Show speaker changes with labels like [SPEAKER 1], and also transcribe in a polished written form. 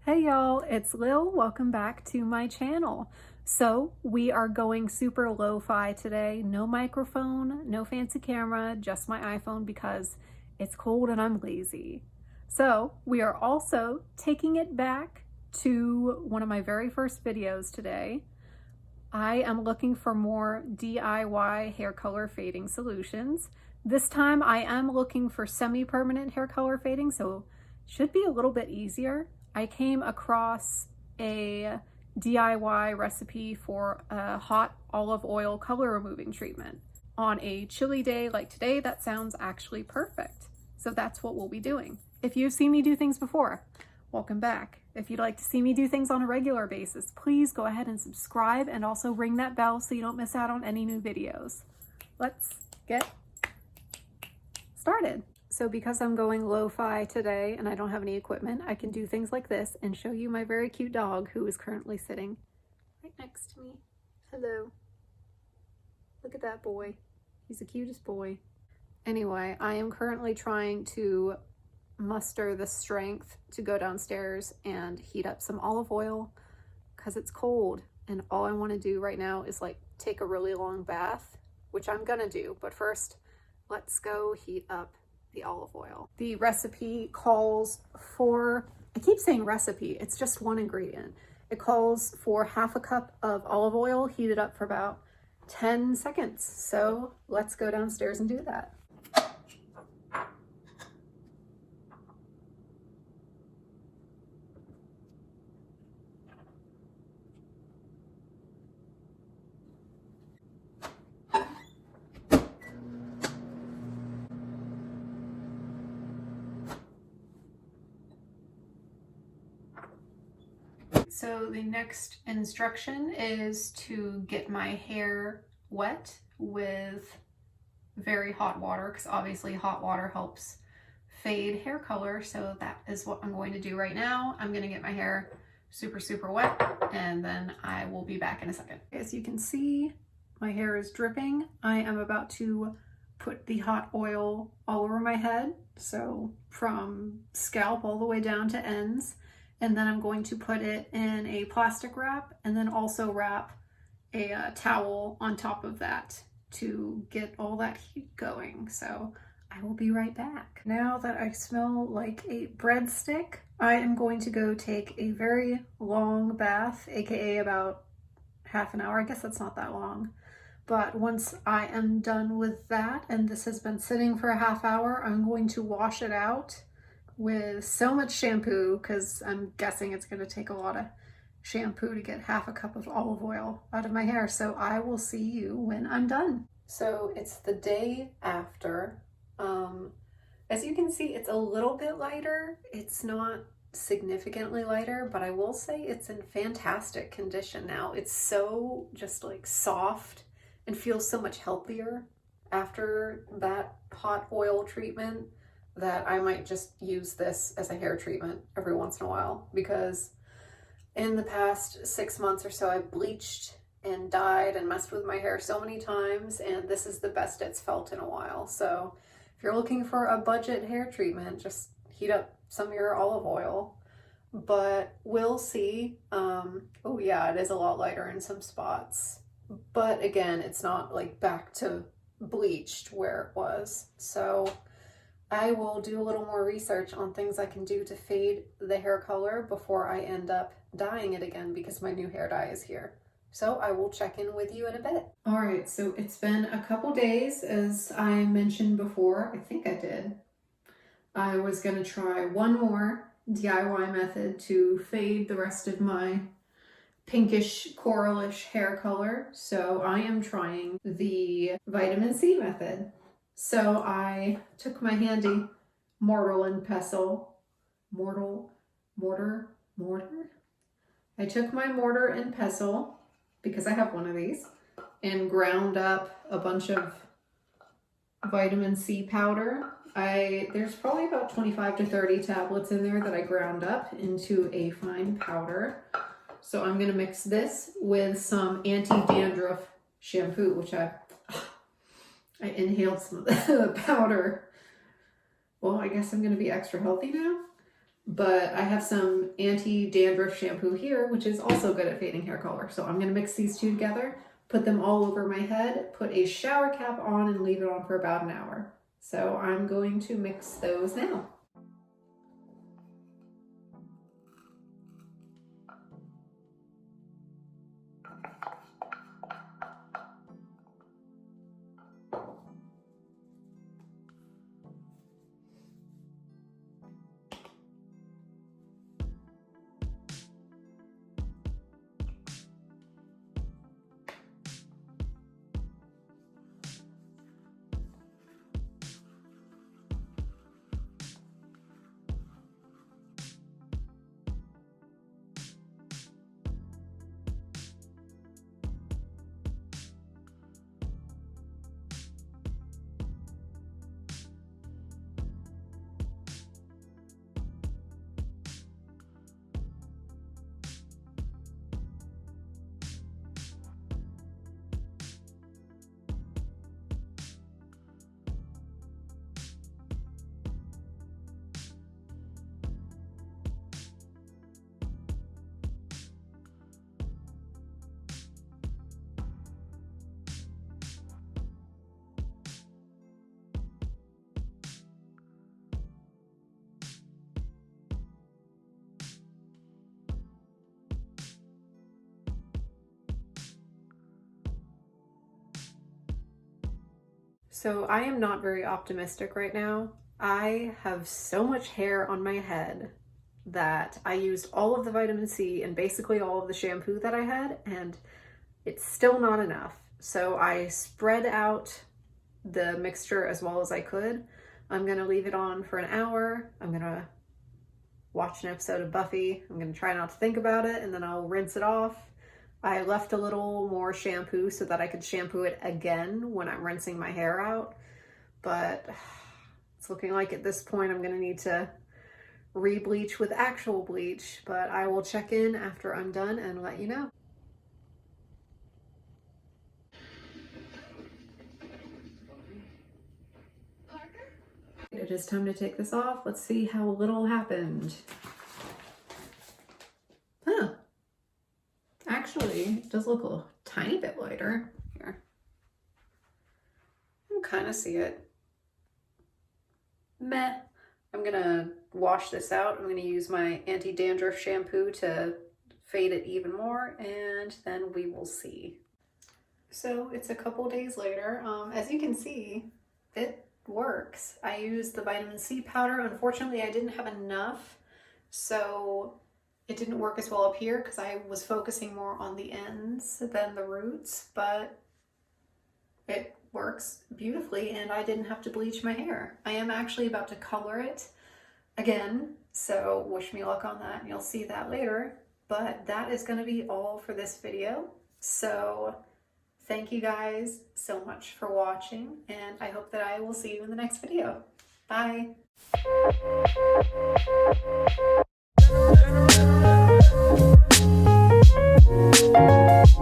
[SPEAKER 1] Hey y'all, it's Lil. Welcome back to my channel. So we are going super lo-fi today. No microphone, no fancy camera, just my iPhone because it's cold and I'm lazy. So we are also taking it back to one of my very first videos today. I am looking for more DIY hair color fading solutions. This time I am looking for semi-permanent hair color fading, so it should be a little bit easier. I came across a DIY recipe for a hot olive oil color removing treatment. On a chilly day like today, that sounds actually perfect. So that's what we'll be doing. If you've seen me do things before, welcome back. If you'd like to see me do things on a regular basis, please go ahead and subscribe and also ring that bell so you don't miss out on any new videos. Let's get started. So because I'm going lo-fi today and I don't have any equipment, I can do things like this and show you my very cute dog who is currently sitting right next to me. Hello. Look at that boy. He's the cutest boy. Anyway, I am currently trying to muster the strength to go downstairs and heat up some olive oil because it's cold and all I want to do right now is like take a really long bath, which I'm gonna do, but first let's go heat up the olive oil. The recipe calls for, I keep saying recipe, it's just one ingredient. It calls for half a cup of olive oil heated up for about 10 seconds. So let's go downstairs and do that. So the next instruction is to get my hair wet with very hot water, because obviously hot water helps fade hair color. So that is what I'm going to do right now. I'm going to get my hair super wet and then I will be back in a second. As you can see, my hair is dripping. I am about to put the hot oil all over my head. So from scalp all the way down to ends. And then I'm going to put it in a plastic wrap and then also wrap a towel on top of that to get all that heat going. So I will be right back. Now that I smell like a breadstick, I am going to go take a very long bath, aka about half an hour. I guess that's not that long. But once I am done with that, and this has been sitting for a half hour, I'm going to wash it out with so much shampoo, because I'm guessing it's going to take a lot of shampoo to get half a cup of olive oil out of my hair. So I will see you when I'm done. So it's the day after. As you can see, it's a little bit lighter. It's not significantly lighter, but I will say it's in fantastic condition now. It's so just like soft and feels so much healthier after that hot oil treatment that I might just use this as a hair treatment every once in a while, because in the past 6 months or so I've bleached and dyed and messed with my hair so many times, and this is the best it's felt in a while. So if you're looking for a budget hair treatment, just heat up some of your olive oil. But we'll see. Oh yeah, it is a lot lighter in some spots, but again, it's not like back to bleached where it was. So I will do a little more research on things I can do to fade the hair color before I end up dyeing it again, because my new hair dye is here. So I will check in with you in a bit. All right, so it's been a couple days, as I mentioned before. I think I did. I was gonna try one more DIY method to fade the rest of my pinkish coralish hair color. So I am trying the vitamin C method. So I took my handy mortar and pestle, mortar. I took my mortar and pestle, because I have one of these, and ground up a bunch of vitamin C powder. There's probably about 25 to 30 tablets in there that I ground up into a fine powder. So I'm gonna mix this with some anti-dandruff shampoo, which I inhaled some of the powder. Well, I guess I'm going to be extra healthy now. But I have some anti-dandruff shampoo here, which is also good at fading hair color. So I'm gonna mix these two together, put them all over my head, put a shower cap on, and leave it on for about an hour. So I'm going to mix those now. So I am not very optimistic right now. I have so much hair on my head that I used all of the vitamin C and basically all of the shampoo that I had, and it's still not enough. So I spread out the mixture as well as I could. I'm gonna leave it on for an hour. I'm gonna watch an episode of Buffy. I'm gonna try not to think about it, and then I'll rinse it off. I left a little more shampoo so that I could shampoo it again when I'm rinsing my hair out. But it's looking like at this point I'm gonna need to re-bleach with actual bleach, but I will check in after I'm done and let you know. It is time to take this off. Let's see how little happened. Huh. Actually, it does look a tiny bit lighter. Here. You can kind of see it. Meh. I'm gonna wash this out. I'm gonna use my anti-dandruff shampoo to fade it even more, and then we will see. So it's a couple days later. As you can see, it works. I used the vitamin C powder. Unfortunately, I didn't have enough, so it didn't work as well up here because I was focusing more on the ends than the roots, but it works beautifully and I didn't have to bleach my hair. I am actually about to color it again, so wish me luck on that and you'll see that later. But that is going to be all for this video. So thank you guys so much for watching, and I hope that I will see you in the next video. Bye! Thank you.